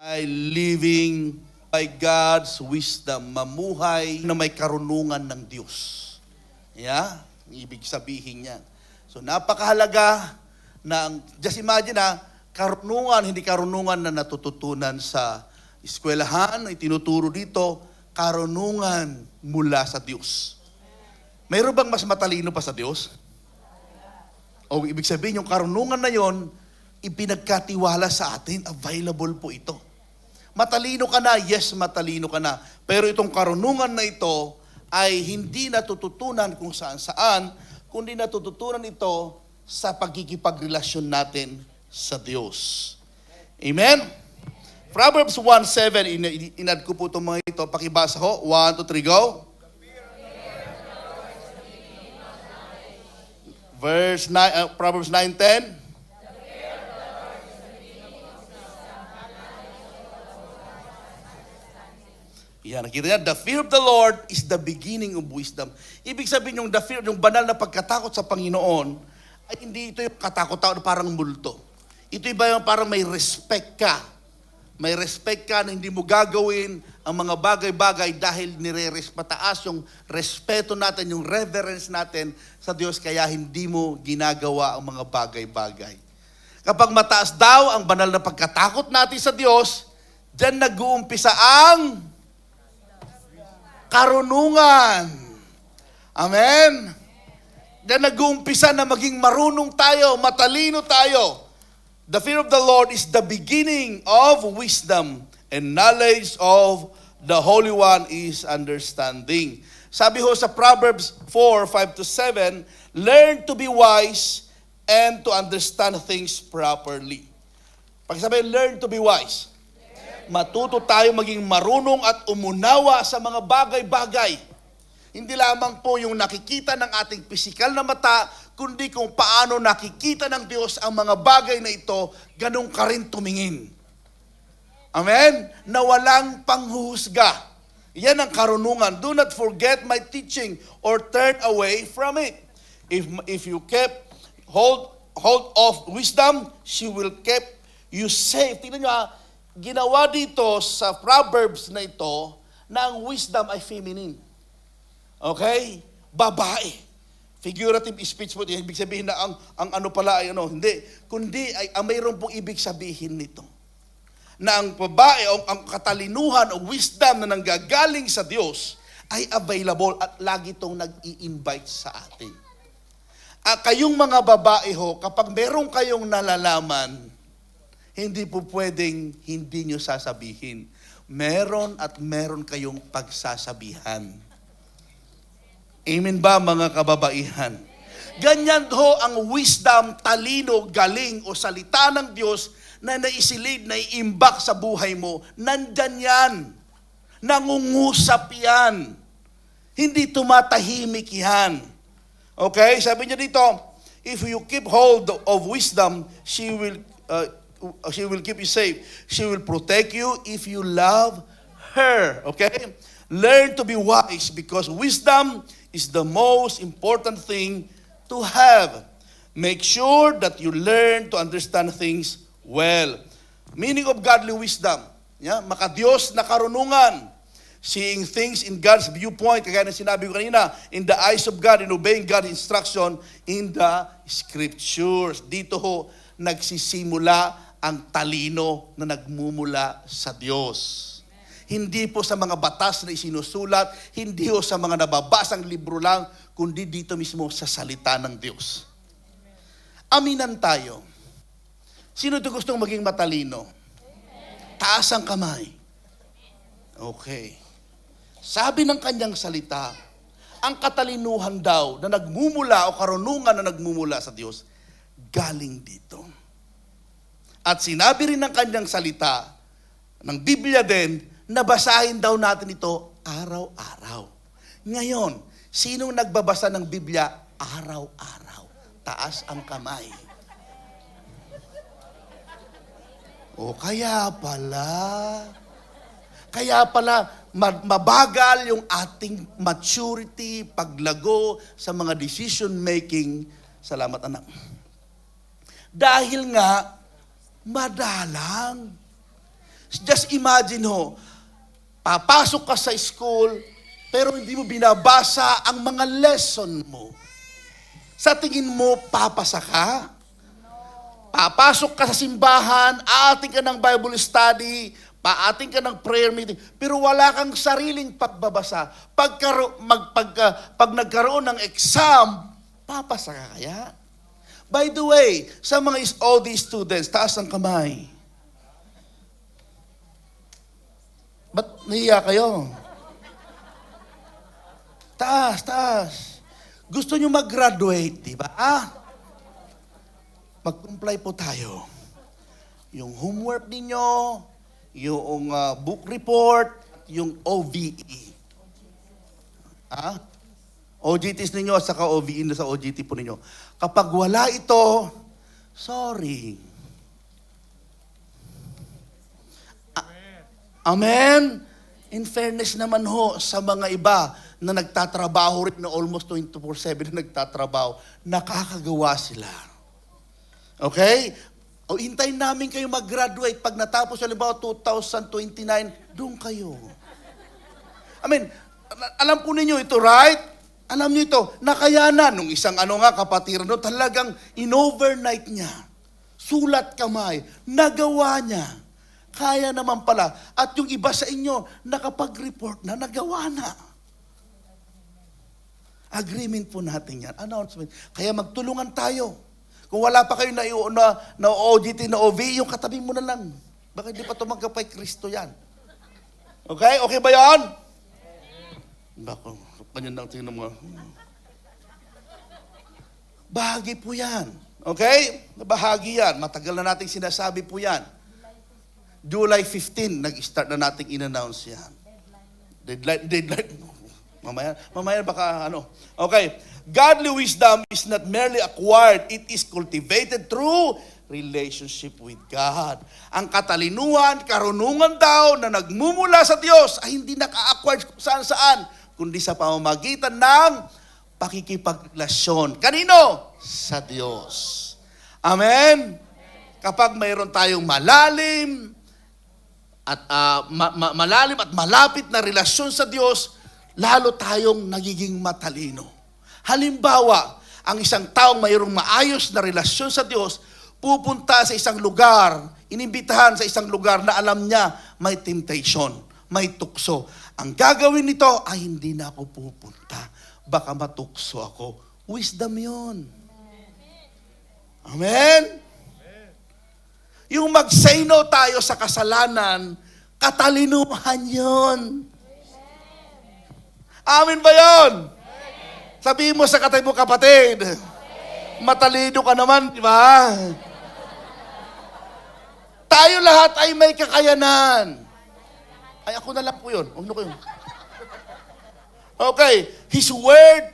ay living by God's wisdom, mamuhay na may karunungan ng Diyos. Yeah? Ibig sabihin niyan. So napakahalaga na, just imagine karunungan, hindi karunungan na natututunan sa eskwelahan, ay tinuturo dito, karunungan mula sa Diyos. Mayroon bang mas matalino pa sa Diyos? O ibig sabihin, yung karunungan na yon, ipinagkatiwala sa atin, available po ito. Matalino ka na, yes, matalino ka na. Pero itong karunungan na ito ay hindi natututunan kung saan-saan, kundi natututunan ito sa pagkikipagrelasyon natin sa Diyos. Amen? Proverbs 1:7, inad ko po itong mga ito. Pakibasa ho. 1, 2, 3, go. Proverbs 9:10. Yan, nakita niya, the fear of the Lord is the beginning of wisdom. Ibig sabihin yung the fear, yung banal na pagkatakot sa Panginoon, ay hindi ito yung katakot-takot parang multo. Ito iba yung parang may respect ka. May respect ka na hindi mo gagawin ang mga bagay-bagay dahil mataas yung respeto natin, yung reverence natin sa Diyos, kaya hindi mo ginagawa ang mga bagay-bagay. Kapag mataas daw ang banal na pagkatakot natin sa Diyos, diyan nag-uumpisa ang karunungan. Amen? Diyan nag-uumpisa na maging marunong tayo, matalino tayo. The fear of the Lord is the beginning of wisdom, and knowledge of the Holy One is understanding. Sabi ho sa Proverbs 4:5-7, learn to be wise and to understand things properly. Pag sabi, learn to be wise. Matuto tayo maging marunong at umunawa sa mga bagay-bagay. Hindi lamang po yung nakikita ng ating pisikal na mata, kundi kung paano nakikita ng Diyos ang mga bagay na ito, ganun ka rin tumingin. Amen? Na walang panghuhusga. Yan ang karunungan. Do not forget my teaching or turn away from it. If you kept hold of wisdom, she will keep you safe. Tingnan nyo ginawa dito sa Proverbs na ito na ang wisdom ay feminine. Okay? Babae. Figurative speech po. Ibig sabihin na ang ano pala ay ano. Hindi. Kundi ay mayroon pong ibig sabihin nito. Na ang babae o ang katalinuhan o wisdom na nanggagaling sa Diyos ay available at lagi itong nag-i-invite sa atin. Kayong mga babae ho, kapag meron kayong nalalaman, hindi po pwedeng hindi nyo sasabihin. Meron at meron kayong pagsasabihan. Amen ba mga kababaihan? Ganyan ho ang wisdom, talino, galing o salita ng Diyos na naisilid, naiimbak sa buhay mo. Nandyan yan. Nangungusap yan. Hindi tumatahimik yan. Okay? Sabi niya dito, if you keep hold of wisdom, she will keep you safe. She will protect you if you love her. Okay? Learn to be wise because wisdom is the most important thing to have. Make sure that you learn to understand things well. Meaning of godly wisdom. Yeah? Makadiyos na karunungan. Seeing things in God's viewpoint, kagaya na sinabi ko kanina, in the eyes of God, in obeying God's instruction in the scriptures. Dito ho, nagsisimula ang talino na nagmumula sa Diyos. Hindi po sa mga batas na isinusulat, hindi po sa mga nababasang libro lang, kundi dito mismo sa salita ng Diyos. Aminan tayo. Sino ito gustong maging matalino? Taas ang kamay. Okay. Sabi ng kanyang salita, ang katalinuhan daw na nagmumula o karunungan na nagmumula sa Diyos, galing dito. At sinabi rin ng kanyang salita, ng Biblia din, nabasahin daw natin ito araw-araw. Ngayon, sinong nagbabasa ng Biblia araw-araw? Taas ang kamay. O kaya pala, mabagal yung ating maturity, paglago sa mga decision making. Salamat anak. Dahil nga, madalang. Just imagine ho, papasok ka sa school, pero hindi mo binabasa ang mga lesson mo. Sa tingin mo, papasa ka? Papasok ka sa simbahan, aating ka ng Bible study, paating ka ng prayer meeting, pero wala kang sariling pagbabasa. Pag nagkaroon ng exam, papasa ka kaya? By the way, sa mga OD students, taas ang kamay. Ba't nahiya kayo? Taas. Gusto nyo mag-graduate, di ba? Mag-comply po tayo. Yung homework ninyo, yung book report, yung OVE. OGTs ninyo, saka OVE na sa OGT po ninyo. Kapag wala ito, sorry. Amen? In fairness naman ho, sa mga iba na nagtatrabaho rin na almost 24/7 na nagtatrabaho, nakakagawa sila. Okay? O hintayin namin kayo mag-graduate. Pag natapos, halimbawa 2029, doon kayo. Alam po ninyo ito, right? Alam niyo ito, nakayanan nung isang kapatiran, talagang in-overnight niya. Sulat kamay, nagawa niya. Kaya naman pala. At yung iba sa inyo, nakapag-report na, nagawa na. Agreement po natin yan. Announcement. Kaya magtulungan tayo. Kung wala pa kayo na OGT, na OV, yung katabi mo na lang. Baka hindi pa tumanggap kay Kristo yan. Okay? Okay ba yan? Bako, kanyan lang tingnan mo. Bahagi po yan. Okay? Bahagi yan. Matagal na nating sinasabi po yan. July 15, nag-start na nating in-announce yan. Deadline. Mamaya baka Okay. Godly wisdom is not merely acquired, it is cultivated through relationship with God. Ang katalinuhan, karunungan daw na nagmumula sa Diyos ay hindi naka-acquired saan-saan, kundi sa pamamagitan ng pakikipagrelasyon. Kanino? Sa Diyos. Amen? Kapag mayroon tayong malalim at malapit na relasyon sa Diyos, lalo tayong nagiging matalino. Halimbawa, ang isang taong mayroong maayos na relasyon sa Diyos, pupunta sa isang lugar, inimbitahan sa isang lugar na alam niya may temptation, may tukso. Ang gagawin nito ay hindi na ako pupunta. Baka matukso ako. Wisdom yun. Amen? Yung mag-say no tayo sa kasalanan, katalinuhan yun. Amen ba yun? Sabihin mo sa katabi mo, kapatid, matalino ka naman, di ba? Tayo lahat ay may kakayanan. Ay, ako na lang po yun. Ano ko yun? Okay. His word,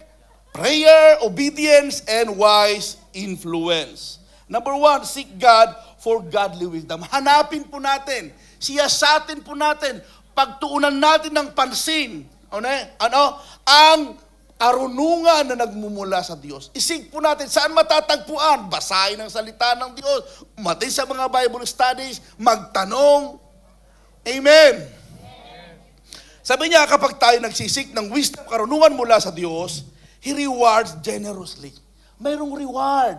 prayer, obedience, and wise influence. Number 1, seek God for godly wisdom. Hanapin po natin, siyasatin po natin, pagtuunan natin ng pansin, ang karunungan na nagmumula sa Diyos. Isig po natin, saan matatagpuan? Basahin ang salita ng Diyos, umatin sa mga Bible studies, magtanong. Amen. Sabi niya, kapag tayo nagsisik ng wisdom, karunungan mula sa Diyos, He rewards generously. Mayroong reward.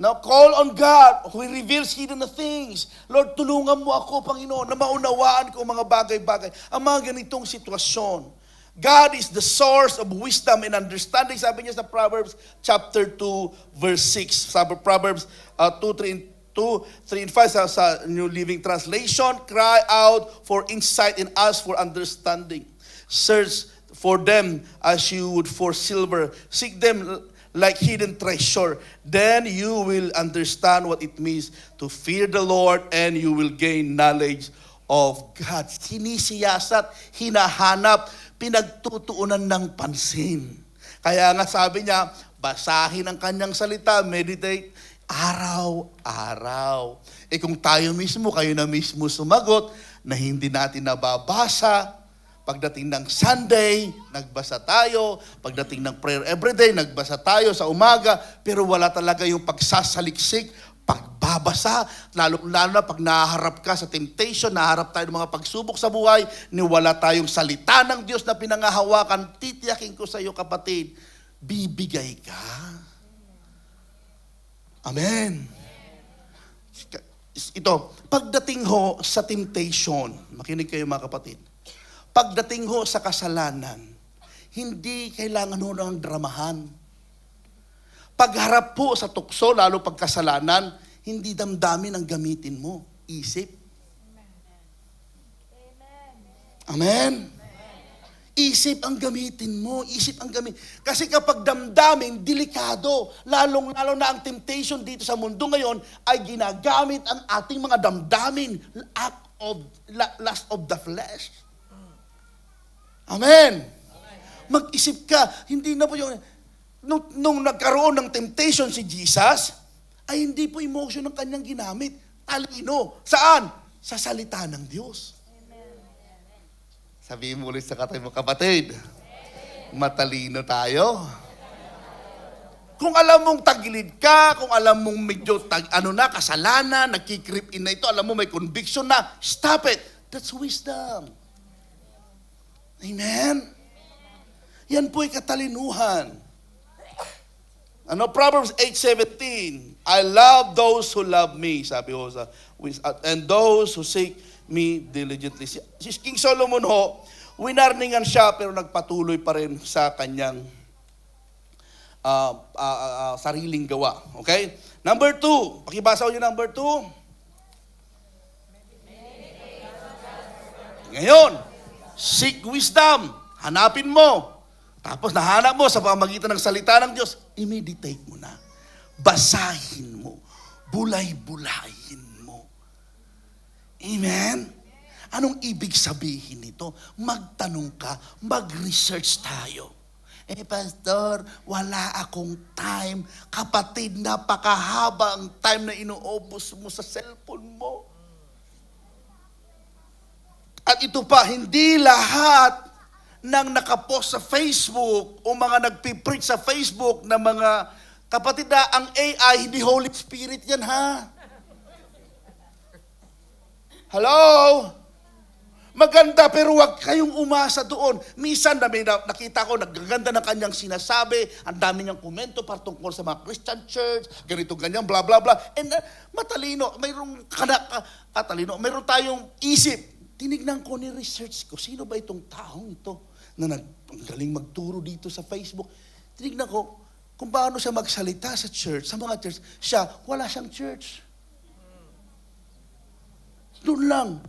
Now, call on God who reveals hidden things. Lord, tulungan mo ako, Panginoon, na maunawaan ko mga bagay-bagay, ang mga ganitong sitwasyon. God is the source of wisdom and understanding. Sabi niya sa Proverbs chapter 2, verse 6. Sabi Proverbs 2, 3, and 5 sa New Living Translation. Cry out for insight and ask for understanding. Search for them as you would for silver. Seek them like hidden treasure. Then you will understand what it means to fear the Lord, and you will gain knowledge of God. Sinisiyasat, hinahanap, pinagtutuunan ng pansin. Kaya nga sabi niya, basahin ang kanyang salita, meditate, araw-araw. Kung tayo mismo, kayo na mismo sumagot, na hindi natin nababasa, pagdating ng Sunday, nagbasa tayo. Pagdating ng prayer everyday, nagbasa tayo sa umaga. Pero wala talaga yung pagsasaliksik, pagbabasa, lalo na pag naharap ka sa temptation, naharap tayo ng mga pagsubok sa buhay, niwala tayong salita ng Diyos na pinangahawakan, titiyakin ko sa iyo kapatid, bibigay ka. Amen. Ito, pagdating ho sa temptation, makinig kayo mga kapatid, pagdating ho sa kasalanan, hindi kailangan ho ng dramahan. Pagharap po sa tukso, lalo pagkasalanan, hindi damdamin ang gamitin mo. Isip. Amen? Isip ang gamitin mo. Isip ang gamit. Kasi kapag damdamin, delikado. Lalong-lalo na ang temptation dito sa mundo ngayon ay ginagamit ang ating mga damdamin. Lust of the flesh. Amen? Mag-isip ka. Hindi na po yung... Nung nagkaroon ng temptation si Jesus, ay hindi po emotion ang kanyang ginamit. Talino. Saan? Sa salita ng Diyos. Sabihin mo ulit sa katabi mo, kapatid, matalino tayo. Kung alam mong tagilid ka, kung alam mong medyo kasalanan, nagkikrip in na ito, alam mo may conviction na, stop it. That's wisdom. Amen? Yan po ay katalinuhan. Proverbs 8:17, I love those who love me, sabi ho and those who seek me diligently. Si King Solomon ho, winarningan siya pero nagpatuloy pa rin sa kanyang sariling gawa. Okay? Number 2, pakibasa ko yung number 2. Ngayon, seek wisdom. Hanapin mo. Tapos nahanap mo sa pamagitan ng salita ng Diyos, i-meditate mo na. Basahin mo. Bulay-bulayin mo. Amen? Anong ibig sabihin nito? Magtanong ka, mag-research tayo. Pastor, wala akong time. Kapatid, napakahaba ang time na inuubos mo sa cellphone mo. At ito pa, hindi lahat nang nakapost sa Facebook o mga nagpipreach sa Facebook na mga kapatid na ang AI, hindi Holy Spirit yan ha. Hello? Maganda pero wag kayong umasa doon. Minsan na may nakita ko, naggaganda ng kanyang sinasabi, ang dami niyang komento patungkol sa mga Christian church, ganito, ganyan, bla bla bla. And matalino, mayroong katalino, mayroon tayong isip. Tinignan ko, ni-research ko, sino ba itong taong ito na galing magturo dito sa Facebook? Tinignan ko kung paano siya magsalita sa church, sa mga church. Siya, wala siyang church. Doon lang.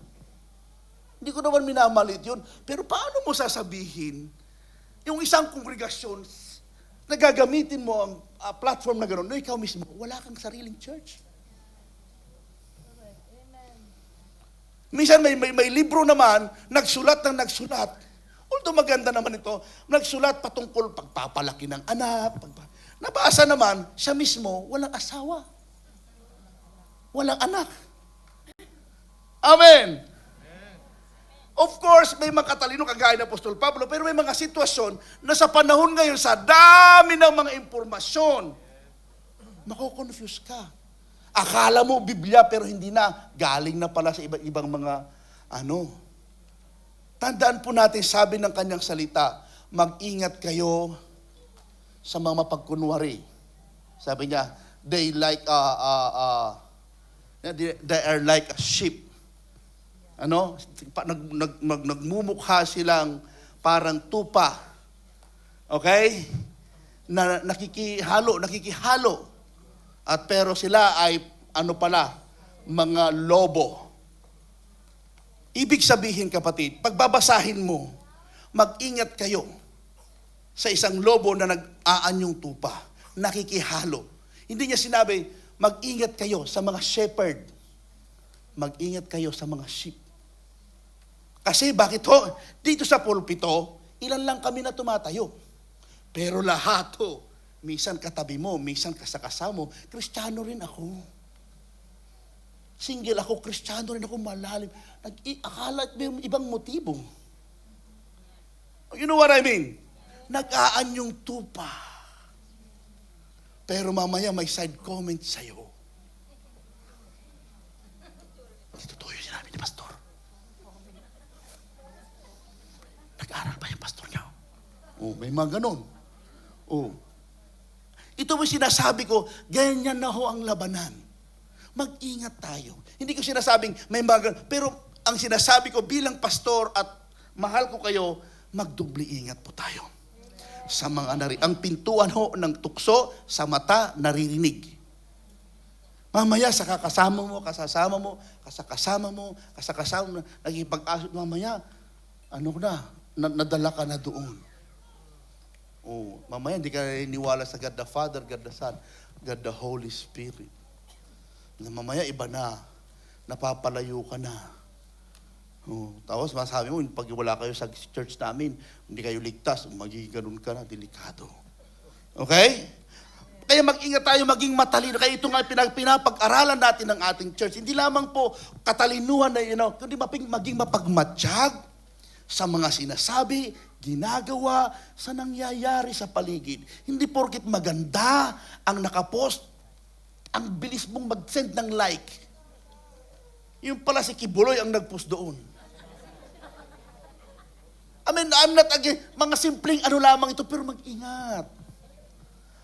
Hindi ko naman minamalit yun. Pero paano mo sasabihin, yung isang kongregasyon, na gagamitin mo ang platform na gano'n, no, ikaw mismo, wala kang sariling church. Minsan may libro naman, nagsulat. Although maganda naman ito, nagsulat patungkol pagpapalaki ng anak. Nabasa naman, siya mismo, walang asawa. Walang anak. Amen. Of course, may mga katalino kagaya ng Apostol Pablo, pero may mga sitwasyon na sa panahon ngayon, sa dami ng mga impormasyon, mako-confuse ka. Akala mo Biblia pero hindi na. Galing na pala sa iba-ibang mga Tandaan po natin, sabi ng kanyang salita, mag-ingat kayo sa mga mapagkunwari. Sabi niya, they are like a sheep. Nagmumukha silang parang tupa. Okay? Na nakikihalo. At pero sila ay mga lobo. Ibig sabihin, kapatid, pagbabasahin mo, mag-ingat kayo sa isang lobo na nag-aanyong tupa, nakikihalo. Hindi niya sinabi, mag-ingat kayo sa mga shepherd. Mag-ingat kayo sa mga sheep. Kasi bakit ho? Dito sa pulpito, ilan lang kami na tumatayo. Pero lahat ho, minsan katabi mo, minsan kasakasama mo, Kristiyano rin ako. Single ako, Kristiyano rin ako, malalim. Akala at may ibang motibo. You know what I mean? Nag-aanyong tupa. Pero mamaya may side comment sa'yo. totoo yung sinabi ni pastor. Nag-aral pa yung pastor niya. Oh, may mga ganon. Oh. Ito mo sinasabi ko, ganyan na ho ang labanan. Mag-ingat tayo. Hindi ko sinasabing may mga ganon. Pero ang sinasabi ko bilang pastor at mahal ko kayo, magdubli ingat po tayo. Sa mga ang pintuan ho ng tukso sa mata naririnig. Mamaya sa kasama mo, nagipag-asot mamaya, nadala ka na doon. Oh, mamaya hindi ka naniniwala sa God the Father, God the Son, God the Holy Spirit. Na mamaya iba na, napapalayo ka na. Oh, tapos masabi mo, pag wala kayo sa church namin, hindi kayo ligtas, magiging ganun ka na, delikado. Okay? Kaya mag-ingat tayo, maging matalino. Kaya ito nga pinapag-aralan natin ng ating church. Hindi lamang po katalinuhan na kundi maging mapagmatsyag sa mga sinasabi, ginagawa, sa nangyayari sa paligid. Hindi porket maganda ang nakapost, ang bilis mong mag-send ng like. Yung pala si Kibuloy ang nag-post doon. I mean, I'm not again, mga simpleng lamang ito, pero mag-ingat.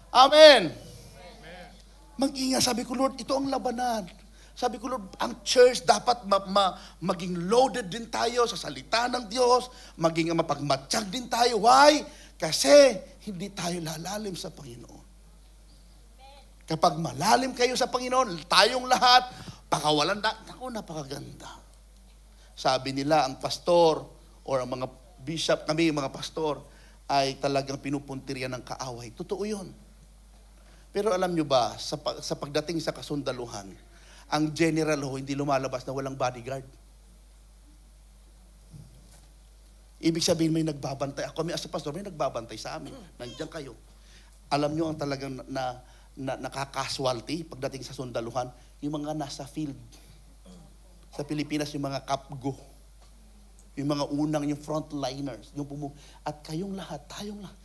Amen. Mag-ingat. Sabi ko, Lord, ito ang labanan. Sabi ko, Lord, ang church dapat maging loaded din tayo sa salita ng Diyos, maging mapagmatsyag din tayo. Why? Kasi hindi tayo lalalim sa Panginoon. Kapag malalim kayo sa Panginoon, tayong lahat, pakawalan na, napakaganda. Sabi nila, ang pastor or ang mga bishop, kami mga pastor, ay talagang pinupuntirya ng kaaway. Totoo yun. Pero alam nyo ba, sa pagdating sa kasundaluhan, ang general ho, hindi lumalabas na walang bodyguard. Ibig sabihin may nagbabantay. Ako, as a pastor, may nagbabantay sa amin. Nandiyan kayo. Alam nyo ang talagang nakakaswalty pagdating sa sundaluhan, yung mga nasa field. Sa Pilipinas, yung mga kapgo. Yung mga yung frontliners. At kayong lahat, tayong lahat.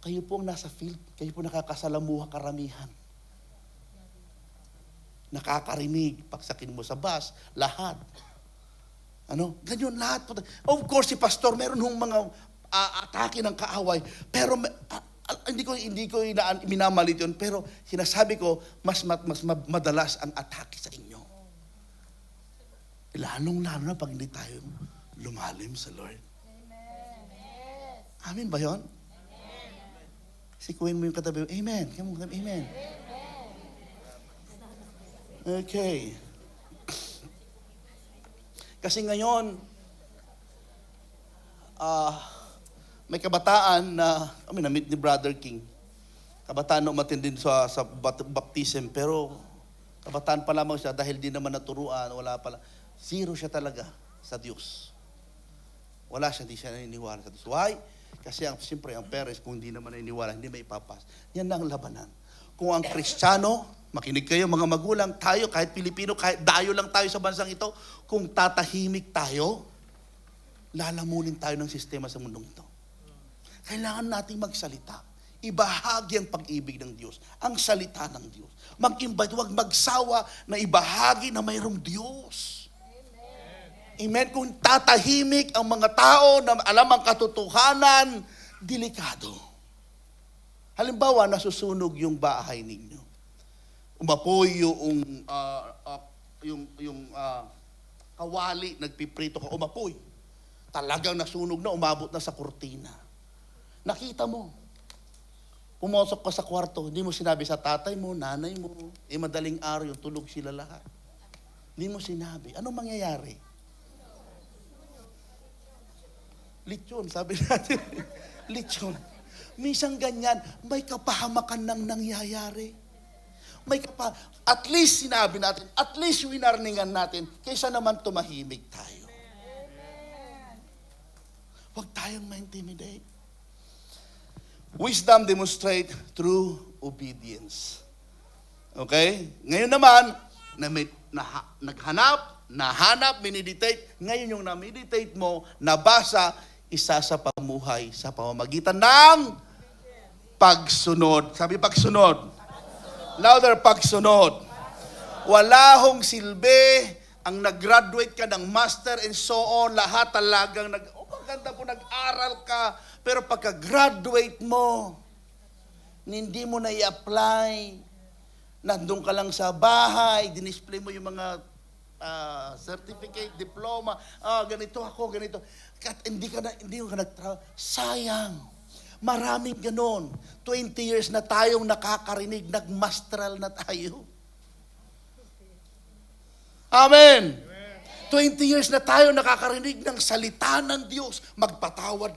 Kayo po ang nasa field. Kayo po nakakasalamuha karamihan. Nakakarinig, pagsakin mo sa bus, lahat. Ganyan lahat po. Of course, si pastor, meron hong mga atake ng kaaway, pero hindi ko minamalit yun, pero sinasabi ko, mas madalas ang atake sa inyo. Lalong-lalo na pag hindi tayo lumalim sa Lord. Amen ba yun? Sikuin mo yung katabi, amen. Amen. Okay. Kasi ngayon, may kabataan na, na-meet ni Brother King. Kabataan na umattend din sa baptism, pero kabataan pa lamang siya dahil di naman naturuan, wala pala. Zero siya talaga sa Diyos. Wala siya, hindi siya naniniwala sa Diyos. Why? Kasi siyempre ang parents, kung hindi naman naniniwala, hindi may ipapas. Yan na ang labanan. Kung ang Kristiyano, makinig kayo mga magulang, tayo kahit Pilipino, kahit dayo lang tayo sa bansang ito, kung tatahimik tayo, lalamunin tayo ng sistema sa mundong ito. Kailangan nating magsalita. Ibahagi ang pag-ibig ng Diyos, ang salita ng Diyos. Mag-invite, huwag magsawa na ibahagi na mayroong Diyos. Amen. Kung tatahimik ang mga tao na alam ang katotohanan, delikado. Halimbawa, nasusunog yung bahay ninyo. Umapoy yung kawali, nagpiprito ka, umapoy. Talagang nasunog na, umabot na sa kurtina. Nakita mo. Pumasok ka sa kwarto, hindi mo sinabi sa tatay mo, nanay mo, madaling araw yung tulog sila lahat. Hindi mo sinabi. Anong mangyayari? Lechon, sabi natin. Lechon. Minsan ganyan, may kapahamakan nang nangyayari. At least sinabi natin, at least winarningan natin, kaysa naman tumahimik tayo. Huwag tayong ma-intimidate. Wisdom demonstrate through obedience. Okay? Ngayon naman, nahanap, meditate. Ngayon yung na-meditate mo, nabasa, isa sa pamuhay sa pamamagitan ng pagsunod. Sabi pagsunod. Louder, pagsunod. Wala hong silbi ang nag-graduate ka ng master and so on, lahat talagang maganda po, nag-aral ka, pero pagka-graduate mo, hindi mo na i-apply, nandun ka lang sa bahay, dinisplay mo yung mga certificate, diploma, ganito ako, ganito. At hindi ka nagtrabaho. Sayang. Maraming ganon. 20 years na tayong nakakarinig, nagmasteral na tayo. Amen. 20 years na tayo nakakarinig ng salita ng Diyos. Magpatawad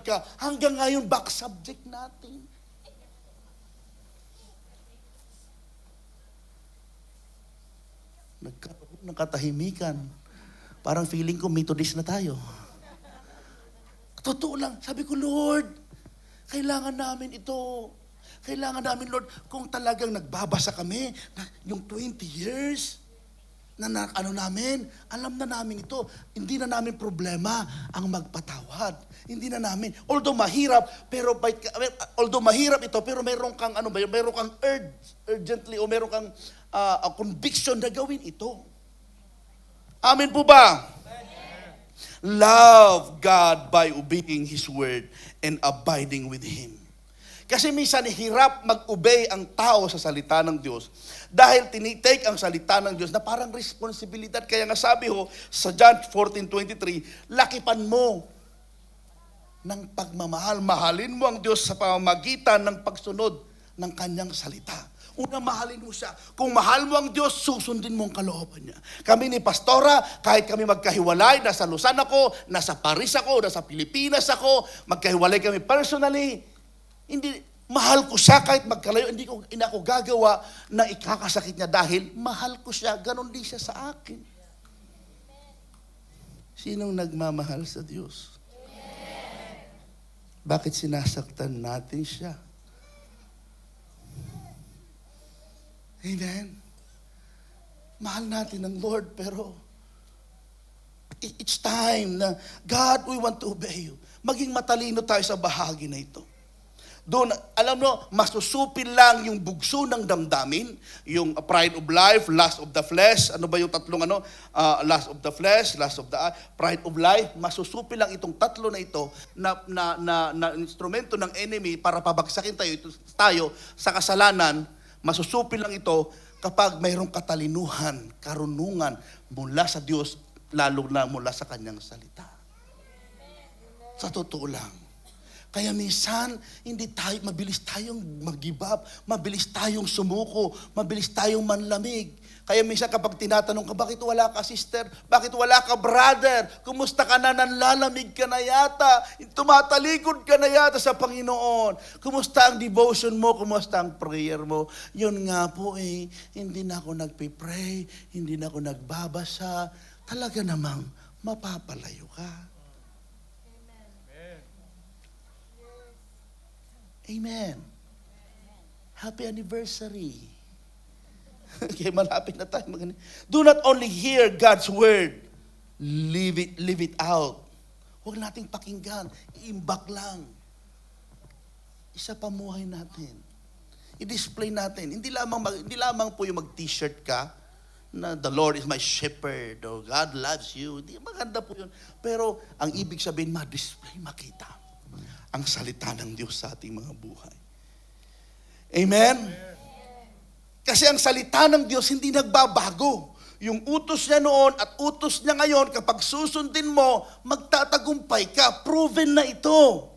ka. Hanggang ngayon, back subject natin. Nagkaroon ng katahimikan. Parang feeling ko, Methodist na tayo. Totoo lang. Sabi ko, Lord, kailangan namin ito. Kailangan namin, Lord, kung talagang nagbabasa kami, yung 20 years, namin, alam na namin ito. Hindi na namin problema ang magpatawad. Hindi na namin. Although mahirap ito, pero meron kang urgently o meron kang conviction na gawin ito. Amen po ba? Love God by obeying His word and abiding with Him. Kasi minsan hirap mag-obey ang tao sa salita ng Diyos dahil tinitake ang salita ng Diyos na parang responsibilidad. Kaya nga sabi sa John 14:23, lakipan mo ng pagmamahal. Mahalin mo ang Diyos sa pamamagitan ng pagsunod ng Kanyang salita. Una, mahalin mo siya. Kung mahal mo ang Diyos, susundin mo ang kalooban niya. Kami ni Pastora, kahit kami magkahiwalay, nasa Luzon ako, nasa Paris ako, nasa Pilipinas ako, magkahiwalay kami personally, hindi, mahal ko siya kahit magkalayo, hindi ako gagawa na ikakasakit niya dahil mahal ko siya, ganon din siya sa akin. Sinong nagmamahal sa Diyos? Bakit sinasaktan natin siya? Amen? Mahal natin ang Lord, pero it's time na, God, we want to obey you. Maging matalino tayo sa bahagi na ito. Doon, alam mo, masusupil lang yung bugso ng damdamin, yung pride of life, lust of the flesh, ano ba yung tatlong lust of the flesh, lust of the eye, pride of life, masusupil lang itong tatlo na ito na instrumento ng enemy para pabagsakin tayo sa kasalanan, masusupil lang ito kapag mayroong katalinuhan, karunungan mula sa Diyos, lalo na mula sa Kanyang salita. Sa totoo lang. Kaya minsan, mabilis tayong mag-give up, mabilis tayong sumuko, mabilis tayong manlamig. Kaya minsan kapag tinatanong ka, bakit wala ka sister? Bakit wala ka brother? Kumusta ka na? Nanlalamig ka na yata. Tumatalikod ka na yata sa Panginoon. Kumusta ang devotion mo? Kumusta ang prayer mo? Yun nga po hindi na ako nagpipray, hindi na ako nagbabasa. Talaga namang mapapalayo ka. Amen. Happy anniversary. Okay, malapit na tayo. Do not only hear God's word, live it out. Huwag nating pakinggan. Iimbak lang. Isa pamuhay natin. I-display natin. Hindi lamang po yung mag-t-shirt ka na the Lord is my shepherd or God loves you. Hindi, maganda po yun. Pero ang ibig sabihin, ma-display, makita ang salita ng Diyos sa ating mga buhay. Amen? Kasi ang salita ng Diyos hindi nagbabago. Yung utos niya noon at utos niya ngayon, kapag susundin mo, magtatagumpay ka. Proven na ito.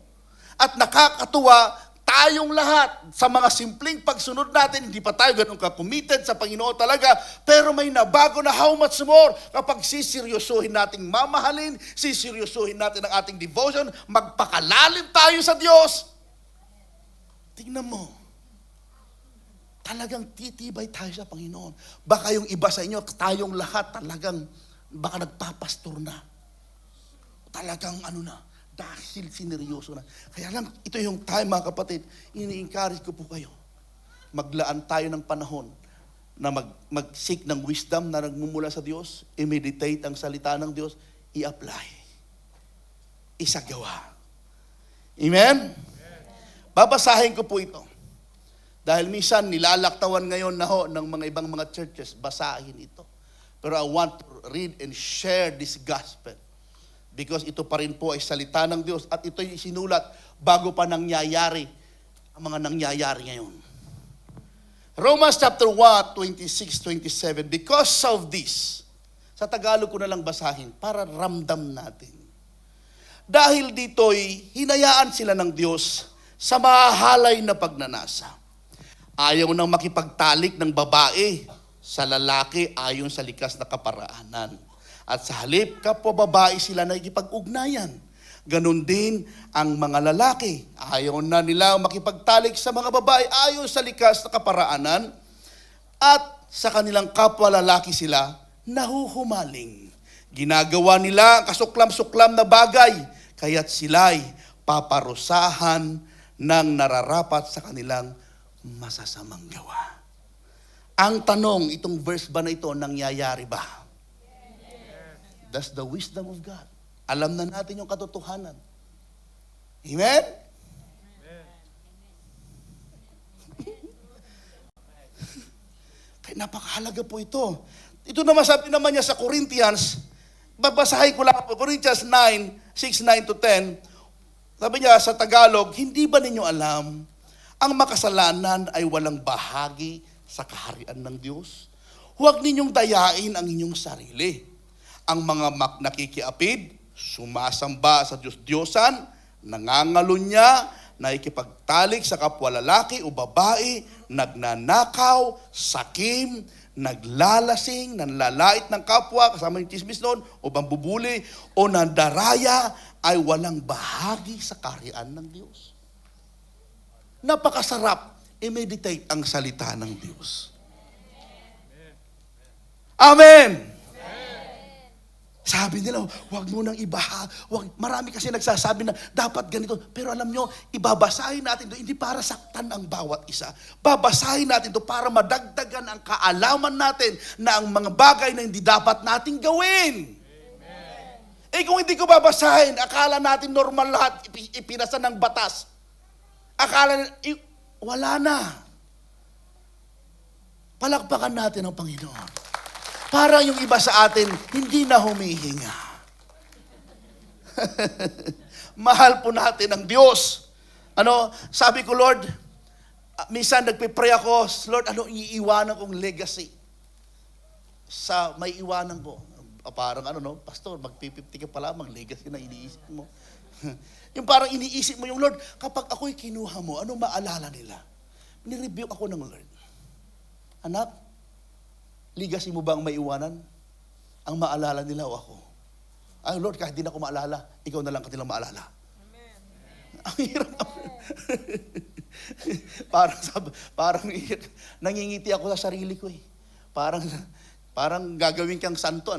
At nakakatuwa, tayong lahat, sa mga simpleng pagsunod natin, hindi pa tayo ganun ka-committed sa Panginoon talaga, pero may nabago na how much more kapag siseryosohin nating mamahalin, siseryosohin natin ang ating devotion, magpakalalim tayo sa Diyos. Tingnan mo, talagang titibay tayo sa Panginoon. Baka yung iba sa inyo, tayong lahat talagang, baka nagpapastor na. Talagang dahil sineryoso na. Kaya lang, ito yung time mga kapatid, ini-encourage ko po kayo. Maglaan tayo ng panahon na mag-seek ng wisdom na nagmumula sa Diyos, i-meditate ang salita ng Diyos, i-apply. Isagawa. Amen? Babasahin ko po ito. Dahil minsan nilalaktawan ngayon ng mga ibang mga churches, basahin ito. Pero I want to read and share this gospel. Because ito pa rin po ay salita ng Diyos at ito'y sinulat bago pa nangyayari ang mga nangyayari ngayon. Romans chapter 1, 26, 27. Because of this, sa Tagalog ko na lang basahin para ramdam natin. Dahil dito'y hinayaan sila ng Diyos sa mahahalay na pagnanasa. Ayaw nang makipagtalik ng babae sa lalaki ayon sa likas na kaparaanan. At sa halip, kapwa babae sila na ikipag-ugnayan. Ganon din ang mga lalaki. Ayaw na nila makipagtalik sa mga babae ayon sa likas na kaparaanan. At sa kanilang kapwa lalaki sila nahuhumaling. Ginagawa nila ang kasuklam-suklam na bagay, kaya't sila'y paparusahan ng nararapat sa kanilang masasamang gawa. Ang tanong, itong verse ba na ito, nangyayari ba? That's the wisdom of God. Alam na natin yung katotohanan. Amen? Kaya napakahalaga po ito. Ito naman sabi naman niya sa Corinthians, babasahin ko lang po, Corinthians 9, 6, 9 to 10. Sabi niya sa Tagalog, hindi ba ninyo alam, ang makasalanan ay walang bahagi sa kaharian ng Diyos? Huwag ninyong dayain ang inyong sarili. Ang mga nakikiapid, sumasamba sa Diyos-Diyosan, nangangalunya, nakikipagtalik sa kapwa lalaki o babae, nagnanakaw, sakim, naglalasing, nanlalait ng kapwa, kasama yung chismis noon, o bambubuli, o nandaraya, ay walang bahagi sa kaharian ng Diyos. Napakasarap i-meditate ang salita ng Diyos. Amen! Sabi nila, huwag mo nang ibaha. Marami kasi nagsasabi na dapat ganito. Pero alam nyo, ibabasahin natin ito, hindi para saktan ang bawat isa. Babasahin natin ito para madagdagan ang kaalaman natin na ang mga bagay na hindi dapat nating gawin. Amen. Eh kung hindi ko babasahin, akala natin normal lahat, ipinasa ng batas. Akala wala na. Palakpakan natin ang Panginoon. Para yung iba sa atin, hindi na humihinga. Mahal po natin ang Diyos. Sabi ko, Lord, minsan nagpipray ako, Lord, iiwanan kong legacy? May iwanan ko. Parang Pastor, mag-50 ka pa lamang, legacy na iniisip mo. Yung parang iniisip mo yung Lord, kapag ako'y kinuha mo, ano maalala nila? Nireview ako ng Lord. Anak, legacy mo ba ang maiwanan? Ang maalala nila o ako? Ang Lord, kahit di na ako maalala, ikaw na lang kanilang maalala. Amen. Ang hirap. parang nangingiti ako sa sarili ko eh. Parang gagawin kang santo,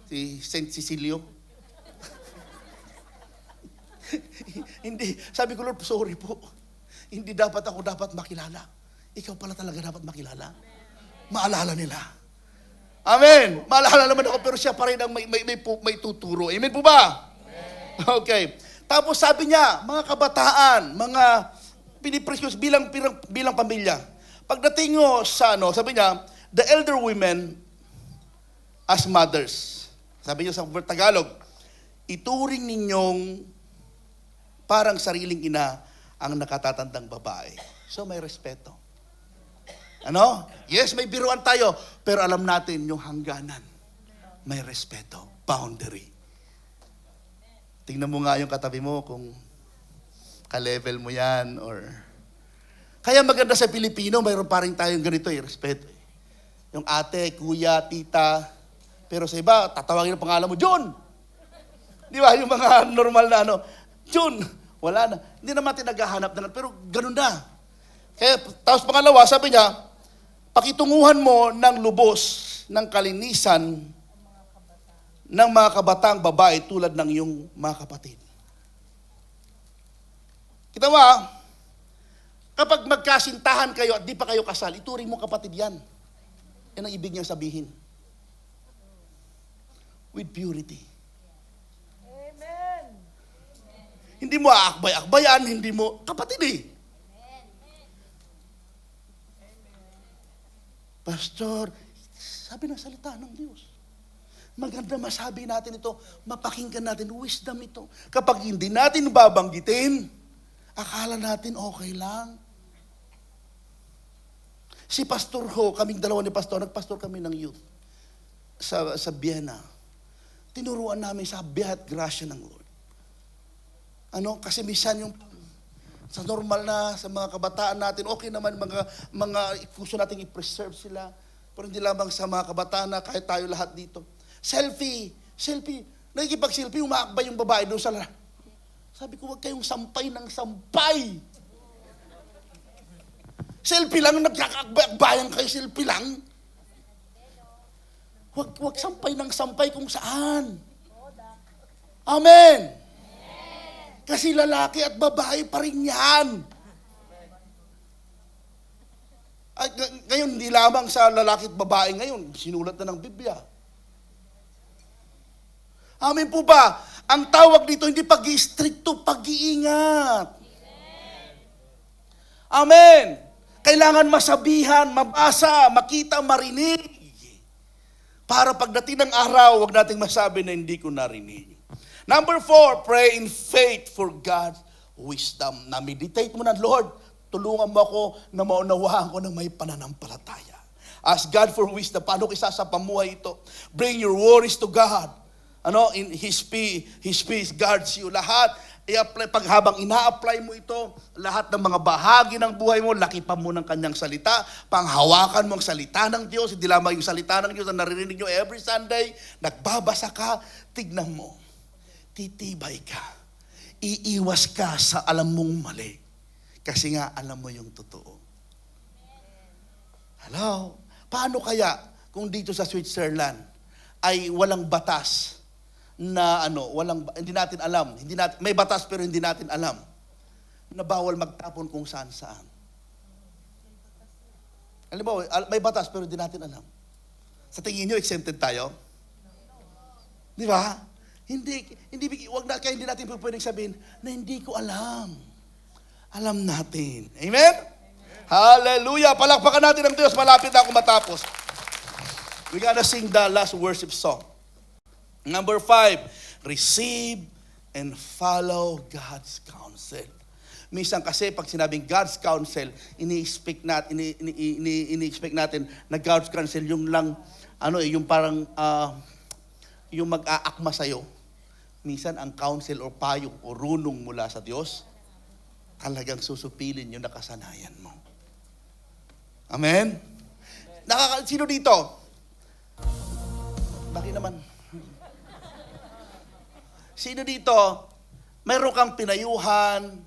si Saint Cecilio. Hindi. Sabi ko, Lord, sorry po. Hindi dapat ako makilala. Ikaw pala talaga dapat makilala. Maalala nila. Amen. Maalala naman ako, pero siya pa rin ang may tuturo. Amen po ba? Amen. Okay. Tapos sabi niya, mga kabataan, mga pinipresyos bilang pamilya. Pagdating nyo sa sabi niya, the elder women as mothers. Sabi niya sa Tagalog, ituring ninyong parang sariling ina ang nakatatandang babae. So may respeto. Yes, may biruan tayo, pero alam natin yung hangganan. May respeto, boundary. Tingnan mo nga yung katabi mo kung ka-level mo yan or... Kaya maganda sa Pilipino, mayroon pa rin tayong ganito respeto. Yung ate, kuya, tita, pero sa iba, tatawagin ang pangalan mo, John! Di ba? Yung mga normal na John, wala na. Hindi naman tinaghahanap na, pero ganun na. Kaya, tapos pangalawa, sabi niya, pakitunguhan mo ng lubos ng kalinisan ng mga kabataang babae tulad ng iyong mga kapatid. Kita mo kapag magkasintahan kayo at di pa kayo kasal, ituring mo kapatid yan. Yan ang ibig niyang sabihin. With purity. Amen. Hindi mo aakbay-akbayan, hindi mo, kapatid Pastor, Sabi ng salita ng Diyos. Maganda masabi natin ito, mapakinggan natin, wisdom ito. Kapag hindi natin babanggitin, akala natin okay lang. Si Pastor Ho, kaming dalawa ni Pastor, nagpastor kami ng youth sa Vienna. Tinuruan namin sa biya't grasya ng Lord. Kasi minsan yung sa normal na, sa mga kabataan natin, okay naman mga gusto nating i-preserve sila. Pero hindi lamang sa mga kabataan na kahit tayo lahat dito. Selfie. Nakikipag-selfie, umaakbay yung babae doon sa Sabi ko, huwag kayong sampay ng sampay. Selfie lang, nagkakakbayan kayo, selfie lang. Huwag sampay ng sampay kung saan. Amen. Kasi lalaki at babae pa rin yan. At ngayon, hindi lamang sa lalaki at babae ngayon, sinulat na ng Biblia. Amen po ba? Ang tawag dito, hindi pag-i-stricto, pag-iingat. Amen. Kailangan masabihan, mabasa, makita, marinig. Para pagdating ng araw, huwag nating masabi na hindi ko narinig. Number 4, pray in faith for God's wisdom. Na-meditate mo na, Lord, tulungan mo ako na maunawaan ko na may pananampalataya. Ask God for wisdom. Paano kisa sa pamuhay ito? Bring your worries to God. In His peace guards you. Lahat, i-apply, habang ina-apply mo ito, lahat ng mga bahagi ng buhay mo, lakipan mo ng kanyang salita, panghawakan mo ang salita ng Diyos, hindi lamang yung salita ng Diyos na naririnig nyo every Sunday, nagbabasa ka, tignan mo. Titibay ka. Iiwas ka sa alam mong mali. Kasi nga, alam mo yung totoo. Hello? Paano kaya kung dito sa Switzerland ay walang batas na hindi natin alam. May batas pero hindi natin alam na bawal magtapon kung saan-saan. Alam mo, may batas pero hindi natin alam. Sa tingin nyo, exempted tayo? Di ba? Kaya hindi natin pwedeng sabihin na hindi ko alam. Alam natin. Amen? Hallelujah! Palakpakan natin ang Diyos. Malapit na ako matapos. We're gonna sing the last worship song. Number 5, receive and follow God's counsel. Minsan kasi pag sinabing God's counsel, ini-expect natin na God's counsel yung lang, yung parang, yung mag-aakma sa'yo. Minsan ang counsel o payong o runong mula sa Diyos, talagang susupilin yung nakasanayan mo. Amen? Sino dito? Bakit naman? Sino dito? Mayroon kang pinayuhan,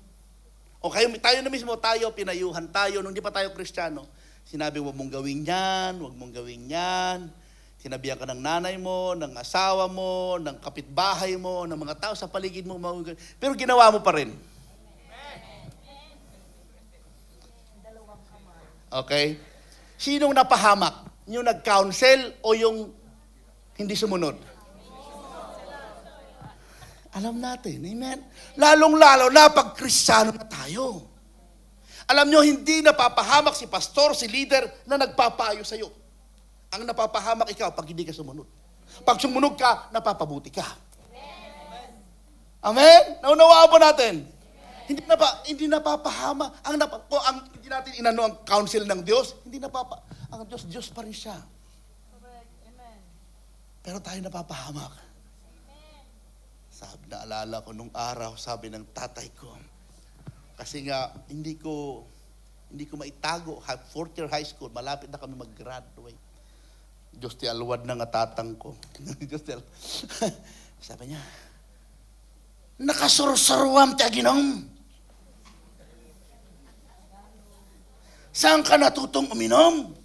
o tayo na mismo, pinayuhan tayo, nung di pa tayo Kristiyano. Sinabi, huwag mong gawin yan, huwag mong gawin yan. Sinabihan ka ng nanay mo, ng asawa mo, ng kapitbahay mo, ng mga tao sa paligid mo. Pero ginawa mo pa rin. Okay? Sinong napahamak? Yung nag-counsel o yung hindi sumunod? Alam natin, amen? Lalong-lalo na pag Kristiyano na tayo. Alam nyo, hindi napapahamak si pastor, si leader na nagpapayo sa'yo. Ang napapahamak ikaw pag hindi ka sumunod. Pag sumunod ka, napapabuti ka. Amen? Naunawaan po natin. Hindi napapahama. Hindi natin inano ang counsel ng Diyos, ang Diyos pa rin siya. Pero tayo napapahamak. Naalala ko nung araw, sabi ng tatay ko, kasi nga, hindi ko maitago. Fourth year high school, malapit na kami mag-graduate. Diyos ti alwad na nga tatang ko. Sabi niya, nakasursaruam ti aginom. Saan ka natutong uminom?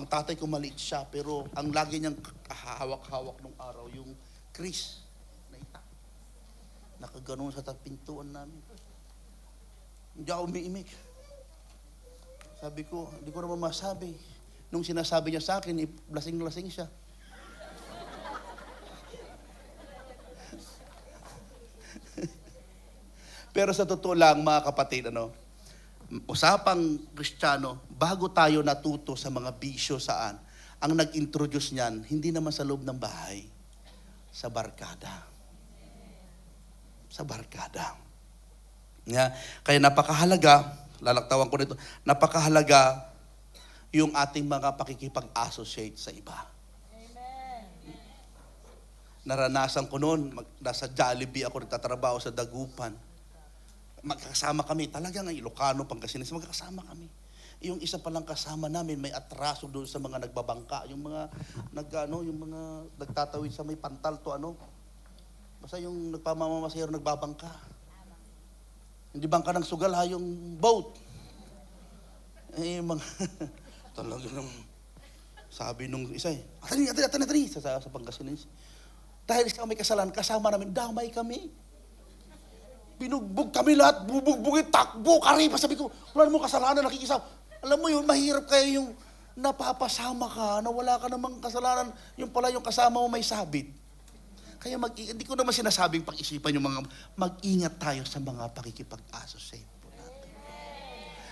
Ang tatay ko maliit siya, pero ang lagi niyang hawak-hawak nung araw, yung Chris. Nakaganon sa pintuan namin. Hindi ako umiimik. Sabi ko, hindi ko naman masabi. Nung sinasabi niya sa akin, lasing-lasing siya. Pero sa totoo lang, mga kapatid, usapang Kristiyano, bago tayo natuto sa mga bisyo saan, ang nag-introduce niyan, hindi naman sa loob ng bahay, sa barkada. Sa barkada. Kaya napakahalaga, lalaktawan ko nito, napakahalaga yung ating mga pakikipag-associate sa iba. Naranasan ko noon, nasa Jollibee ako nagtatrabaho sa Dagupan. Magkasama kami, talagang Ilocano, Pangasinan, magkasama kami. Yung isa palang kasama namin may atraso doon sa mga nagbabangka, yung mga yung mga nagtatawid sa may pantal to basta yung nagpamamamasahero nagbabangka. Hindi bangka ng sugal ha, yung boat. Mga talagang sabi nung isa atari sa Pangasinan. Dahil isa may kasalanan, kasama namin, damay kami. Binugbog kami lahat, bubugbugin, takbo, karipa. Sabi ko, wala namang kasalanan, nakikisama. Alam mo yun, mahirap kayo yung napapasama ka, na wala ka namang kasalanan, yung pala yung kasama mo may sabit. Kaya hindi ko naman sinasabing pag-isipan yung mga, mag-ingat tayo sa mga pakikipag-associate po natin.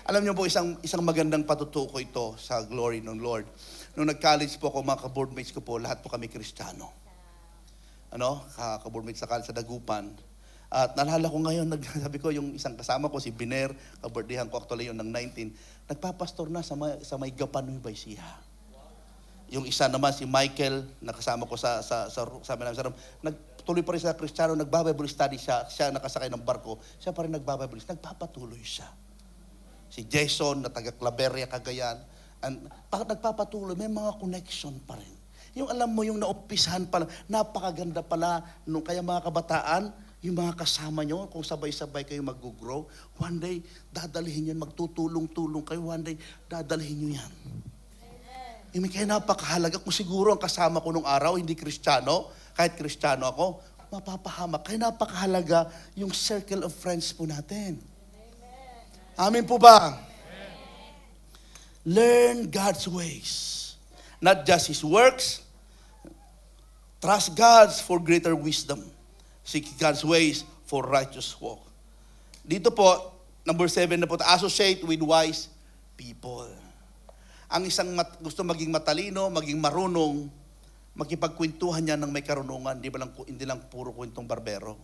Alam niyo po, isang magandang patutuko ito sa glory ng Lord. Nung nag-college po ako, mga ka-boardmates ko po, lahat po kami Kristiyano. Ka-boardmates sa college sa Dagupan. At naalala ko ngayon, sabi ko, yung isang kasama ko, si Biner, ka-birthdayhan ko actually yun ng 19, nagpapastor na sa may Gapan, Nueva Ecija. Yung isa naman, si Michael, nakasama ko sa namin sa room, nagtuloy pa rin sa Kristiyano, nagba-Bible study siya nakasakay ng barko, siya pa rin nagba-Bible study, nagpapatuloy siya. Si Jason, na taga Claveria, Cagayan, nagpapatuloy, may mga connection pa rin. Yung alam mo, yung naumpisahan pala, napakaganda pala, nung kaya mga kabataan, yung mga kasama nyo, kung sabay-sabay kayo mag-grow, one day, dadalhin yan, magtutulong-tulong kayo, one day, dadalhin nyo yan. Kaya napakahalaga, kung siguro ang kasama ko nung araw, hindi Kristiyano, kahit Kristiyano ako, mapapahamak. Kaya napakahalaga yung circle of friends po natin. Amen po ba? Learn God's ways. Not just His works. Trust God for greater wisdom. Seek God's ways for righteous walk. Dito po, number 7 na po, associate with wise people. Ang isang gusto maging matalino, maging marunong, makipagkwentuhan niya ng may karunungan, hindi lang puro kwentong barbero.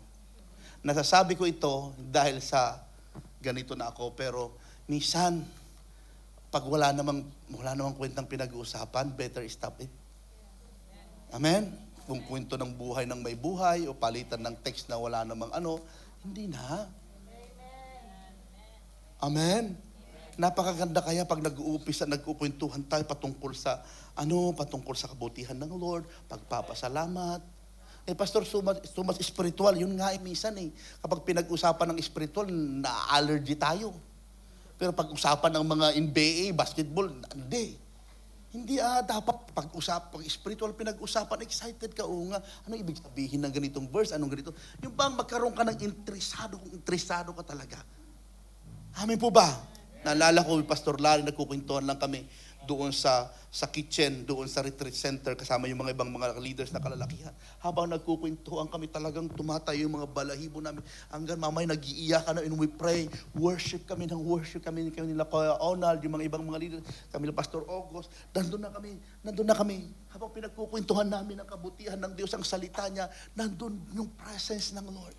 Nasasabi ko ito dahil sa ganito na ako, pero minsan, pag wala namang kwentang pinag-uusapan, better stop it. Amen? Kung kwento ng buhay ng may buhay, o palitan ng text na wala namang hindi na. Amen? Napakaganda kaya pag nag-uumpisa, nagkukwentuhan tayo patungkol sa kabutihan ng Lord, pagpapasalamat. Pastor, so much spiritual, yun nga minsan Kapag pinag-usapan ng spiritual, na-allergy tayo. Pero pag-usapan ng mga NBA, basketball, hindi dapat pag spiritual pinag-usapan, excited ka, nga, ano ibig sabihin ng ganitong verse, anong ganito? Yung bang magkaroon ka ng interesado ka talaga. Amen po ba? Naalala ko, Pastor Larry, nagkukwentuhan lang kami doon sa kitchen, doon sa retreat center, kasama yung mga ibang mga leaders na kalalakihan. Habang nagkukwentuhan kami, talagang tumatayo yung mga balahibo namin. Hanggang mamay nag-iiyakan na, and we pray, worship kami nila Kuya Onald, yung mga ibang mga leaders, kami nila Pastor August, nandun na kami. Habang pinagkukwentuhan namin ang kabutihan ng Diyos, ang salita niya, nandun yung presence ng Lord.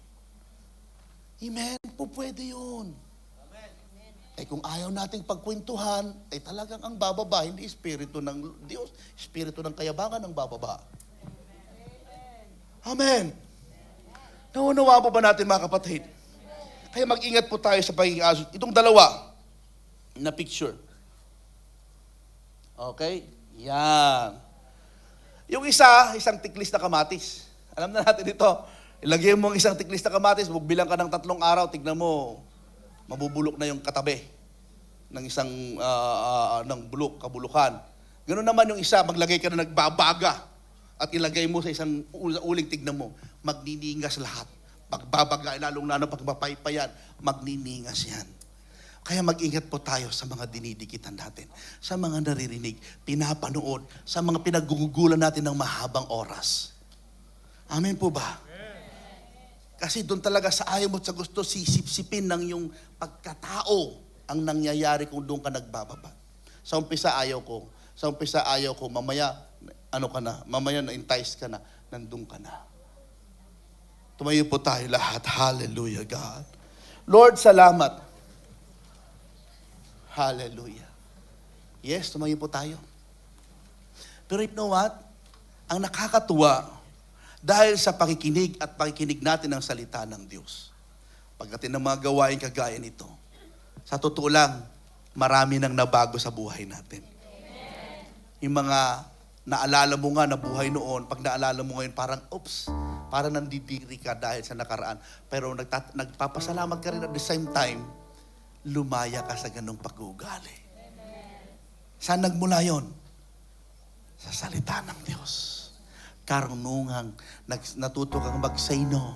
Amen? Po pwede yun. Kung ayaw nating pagkwentuhan, talagang ang bababa, hindi espiritu ng Diyos, espiritu ng kayabangan ang bababa. Amen. Naunawa po ba natin, mga kapatid? Kaya mag-ingat po tayo sa pagiging associate. Itong dalawa na picture. Okay? Yan. Yung isang tiklis na kamatis. Alam na natin ito. Ilagay mo ang isang tiklis na kamatis, magbilang ka ng 3 araw, tignan mo, mabubulok na yung katabi ng isang ng kabulukan. Ganoon naman yung isa, maglagay ka na nagbabaga at ilagay mo sa isang uling, tignan mo, magniningas lahat. Pagbabaga, lalong-lalo pag mapaypayan, magniningas yan. Kaya mag-ingat po tayo sa mga dinidikitan natin, sa mga naririnig, pinapanood, sa mga pinagugugulan natin ng mahabang oras. Amen po ba? Kasi doon talaga sa ayaw mo sa gusto, sisip-sipin ng yung pagkatao ang nangyayari kung doon ka nagbababa. Sa umpisa, ayaw ko. Sa umpisa ayaw ko, mamaya, mamaya na-entice ka na, nandun ka na. Tumayo po tayo lahat. Hallelujah, God. Lord, salamat. Hallelujah. Yes, tumayo po tayo. Pero you know what? Ang nakakatuwa, dahil sa pakikinig at pakikinig natin ng salita ng Diyos, pagdating ng mga gawain kagaya nito, sa totoo lang, marami nang nabago sa buhay natin. Yung mga naalala mo nga na buhay noon, pag naalala mo ngayon, parang, parang nandidiri ka dahil sa nakaraan. Pero nagpapasalamat ka rin at the same time, lumaya ka sa ganong pag-uugali. Saan nagmula yon? Sa salita ng Diyos. Karunungang natuto kang mag-say no.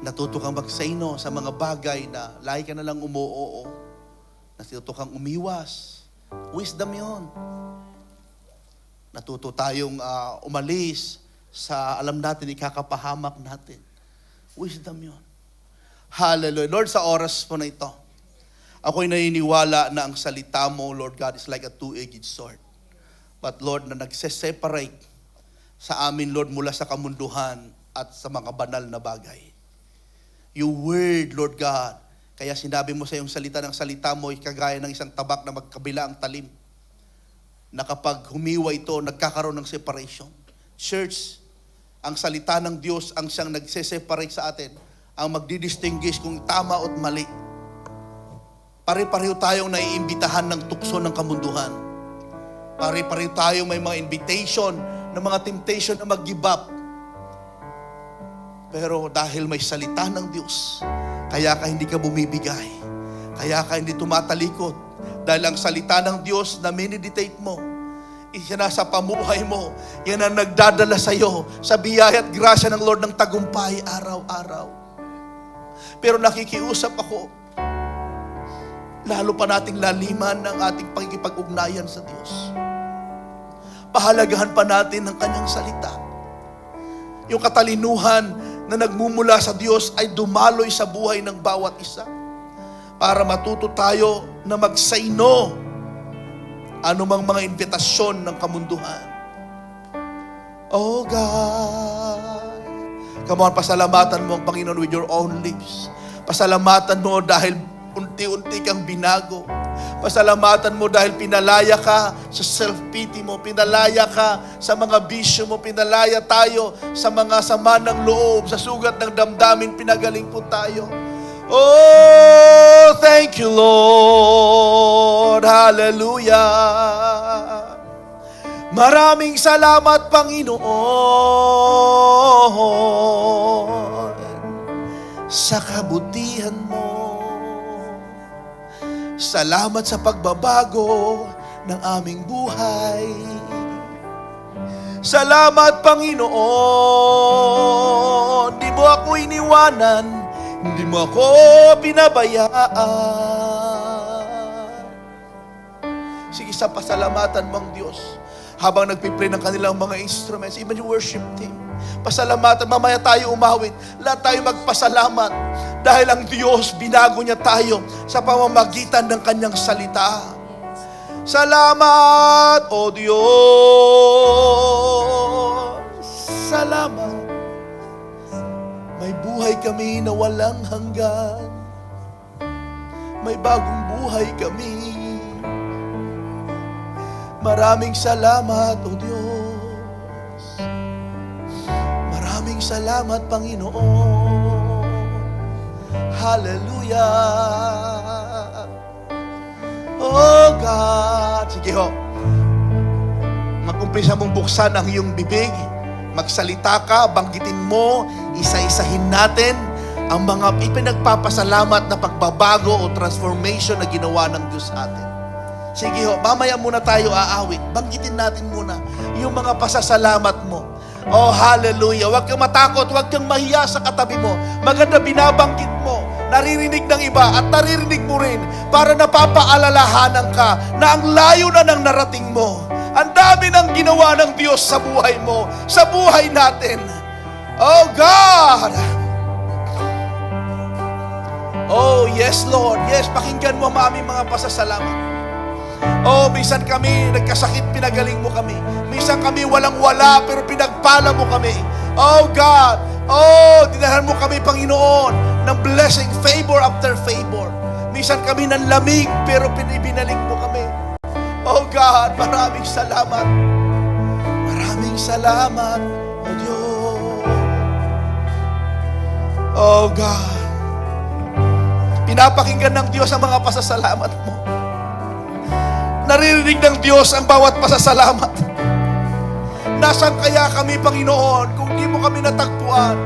Natuto kang mag-say no sa mga bagay na lahi ka na lang umuoo. Natuto kang umiwas. Wisdom yon. Natuto tayong umalis sa alam natin ikakapahamak natin. Wisdom yon. Hallelujah. Lord, sa oras po na ito, ako'y naniniwala na ang salita mo, Lord God, is like a two-edged sword. But Lord, na nagse-separate sa amin, Lord, mula sa kamunduhan at sa mga banal na bagay. Your word, Lord God, kaya sinabi mo sa iyong salita ng salita mo, kagaya ng isang tabak na magkabila ang talim, na kapag humiwa ito, nagkakaroon ng separation. Church, ang salita ng Diyos ang siyang nagse-separate sa atin, ang magdidistinguish kung tama o mali. Pare-pareho tayong naiimbitahan ng tukso ng kamunduhan. Pare-pareho tayong may mga invitation, ng mga temptation na mag-give up. Pero dahil may salita ng Diyos, kaya ka hindi ka bumibigay. Kaya ka hindi tumatalikod. Dahil ang salita ng Diyos na meditate mo, isinasa pamuhay mo, yan ang nagdadala sa iyo sa biyaya at grasya ng Lord ng tagumpay araw-araw. Pero nakikiusap ako, lalo pa nating laliman ng ating pagkikipag-ugnayan sa Diyos. Pahalagahan pa natin ang kanyang salita. Yung katalinuhan na nagmumula sa Diyos ay dumaloy sa buhay ng bawat isa. Para matuto tayo na mag-say no anumang mga invitasyon ng kamunduhan. Oh God. Come on, pasalamatan mo ang Panginoon with your own lips. Pasalamatan mo dahil unti-unti kang binago. Pasalamatan mo dahil pinalaya ka sa self-pity mo, pinalaya ka sa mga bisyo mo, pinalaya tayo sa mga sama ng loob, sa sugat ng damdamin, pinagaling po tayo. Oh, thank you, Lord. Hallelujah. Maraming salamat, Panginoon, sa kabutihan mo. Salamat sa pagbabago ng aming buhay. Salamat, Panginoon. Di mo ako iniwanan, hindi mo ako pinabayaan. Sige, sa pasalamatan mo ang Diyos. Habang nagpiplay ng kanilang mga instruments, even yung worship team, pasalamatan, mamaya tayo umawit, lahat tayo magpasalamat. Dahil ang Diyos, binago niya tayo sa pamamagitan ng kanyang salita. Salamat, O Diyos. Salamat. May buhay kami na walang hanggan. May bagong buhay kami. Maraming salamat, O Diyos. Maraming salamat, Panginoon. Hallelujah. Oh God. Sige ho. Mag-umpisa mong buksan ang iyong bibig. Magsalita ka, banggitin mo, isa-isahin natin ang mga ipinagpapasalamat na pagbabago o transformation na ginawa ng Diyos sa atin. Sige ho, mamaya muna tayo aawit. Banggitin natin muna yung mga pasasalamat mo. Oh, hallelujah. Huwag kang matakot, huwag kang mahiya sa katabi mo. Maganda binabanggit mo. Naririnig ng iba at naririnig mo rin para napapaalalahanan ka na ang layo na ng narating mo. Ang dami ng ginawa ng Diyos sa buhay mo, sa buhay natin. Oh God! Oh yes Lord, yes, pakinggan mo ang aming mga pasasalamat. Oh, minsan kami nagkasakit, pinagaling mo kami. Minsan kami walang-wala, pero pinagpala mo kami. Oh God, oh, dinalhan mo kami, Panginoon, ng blessing, favor after favor. Minsan kami nanlamig, pero binalik mo kami. Oh God, maraming salamat. Maraming salamat, oh Diyos. Oh God, pinapakinggan ng Diyos ang mga pasasalamat mo. Naririnig ng Diyos ang bawat pasasalamat. Nasaan kaya kami, Panginoon, kung di mo kami natagpuan?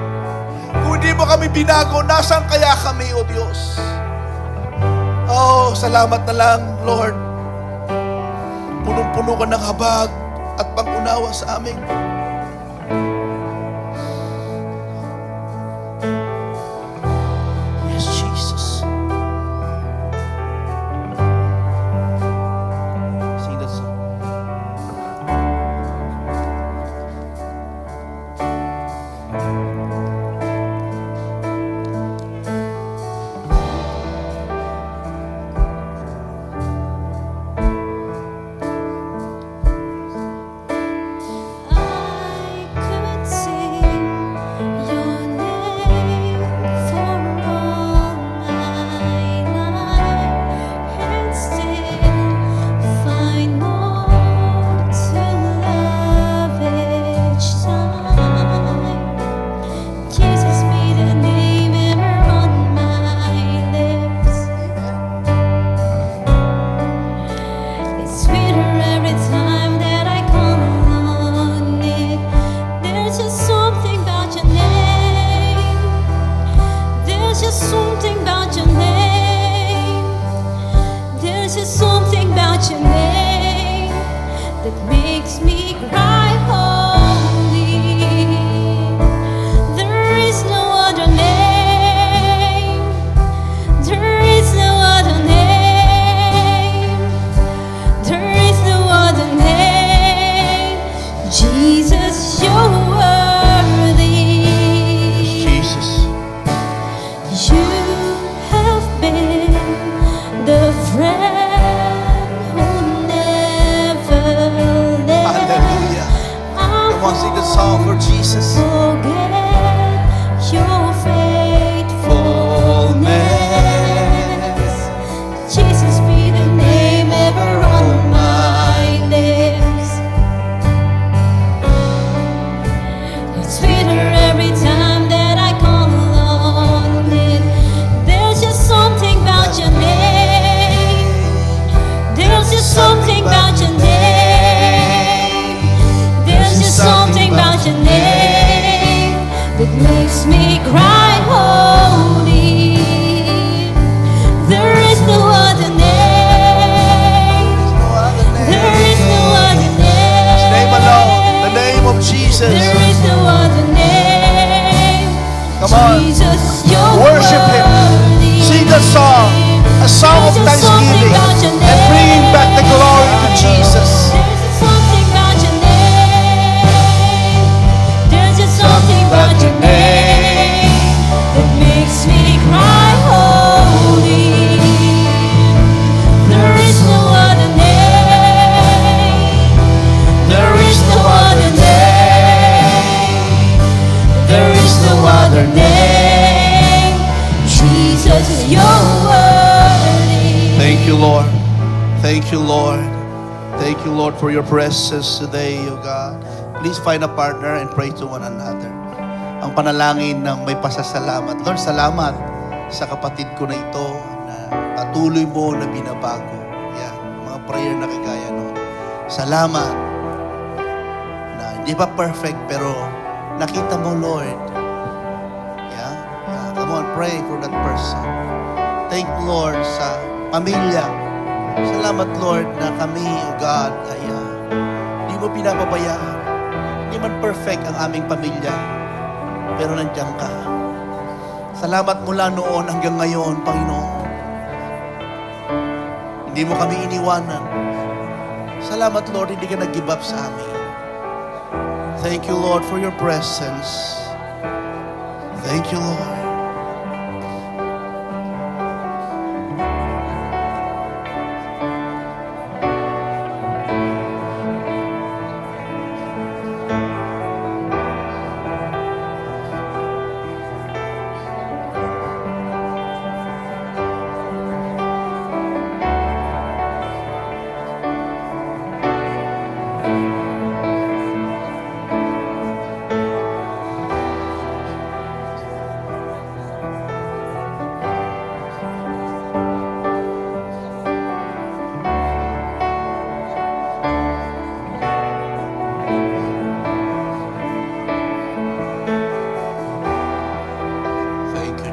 Kung di mo kami binago, nasaan kaya kami, O Diyos? Oh, salamat na lang, Lord. Punong-puno ka ng habag at pang-unawa sa amin. Yes, Jesus. Sing that song. For your presence today, O God. Please find a partner and pray to one another. Ang panalangin ng may pasasalamat. Lord, salamat sa kapatid ko na ito na patuloy mo na binabago. Yan, mga prayer na kagaya nun. Salamat na hindi pa perfect pero nakita mo, Lord. Yeah? Come on, pray for that person. Thank you, Lord, sa pamilya. Salamat, Lord, na kami, O God, ay hindi mo pinapabayaan. Hindi man perfect ang aming pamilya, pero nandiyan ka. Salamat mula noon hanggang ngayon, Panginoon. Hindi mo kami iniwanan. Salamat, Lord, hindi ka nag-give up sa amin. Thank you, Lord, for your presence. Thank you, Lord.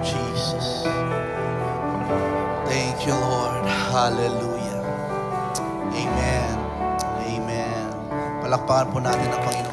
Jesus. Thank you, Lord. Hallelujah. Amen. Amen. Palakpakan po natin ang Panginoon.